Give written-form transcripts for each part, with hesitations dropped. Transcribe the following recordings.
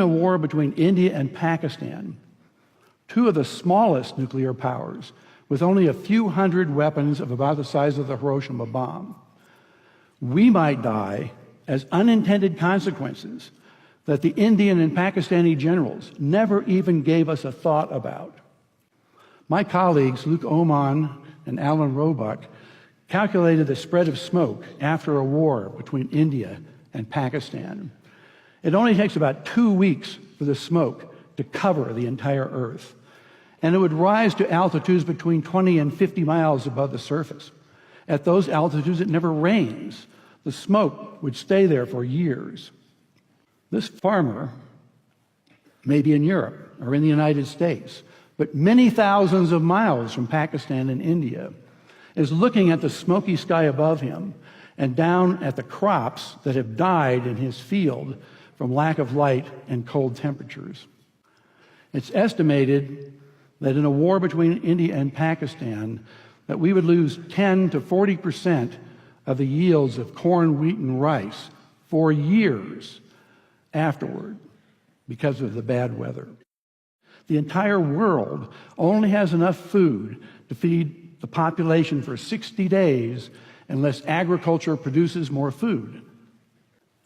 a war between India and Pakistan, two of the smallest nuclear powers, with only a few hundred weapons of about the size of the Hiroshima bomb, we might die as unintended consequences that the Indian and Pakistani generals never even gave us a thought about. My colleagues, Luke Oman and Alan Roebuck, calculated the spread of smoke after a war between India and Pakistan. It only takes about 2 weeks for the smoke to cover the entire Earth, and it would rise to altitudes between 20 and 50 miles above the surface. At those altitudes, it never rains. The smoke would stay there for years. This farmer may be in Europe or in the United States, but many thousands of miles from Pakistan and India, is looking at the smoky sky above him and down at the crops that have died in his field from lack of light and cold temperatures. It's estimated that in a war between India and Pakistan, that we would lose 10 to 40% of the yields of corn, wheat, and rice for years afterward because of the bad weather. The entire world only has enough food to feed the population for 60 days unless agriculture produces more food.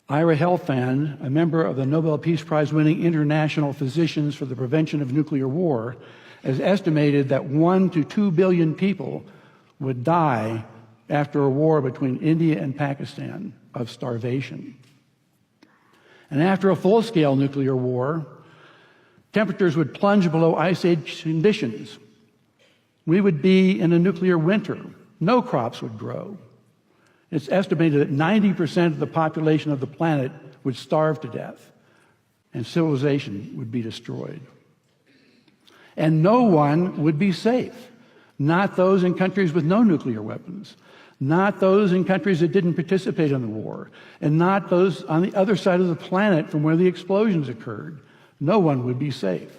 Ira Helfand, a member of the Nobel Peace Prize-winning International Physicians for the Prevention of Nuclear War, has estimated that 1 to 2 billion people would die after a war between India and Pakistan of starvation. And after a full-scale nuclear war, temperatures would plunge below ice age conditions. We would be in a nuclear winter. No crops would grow. It's estimated that 90% of the population of the planet would starve to death, and civilization would be destroyed. And no one would be safe. Not those in countries with no nuclear weapons, not those in countries that didn't participate in the war, and not those on the other side of the planet from where the explosions occurred. No one would be safe.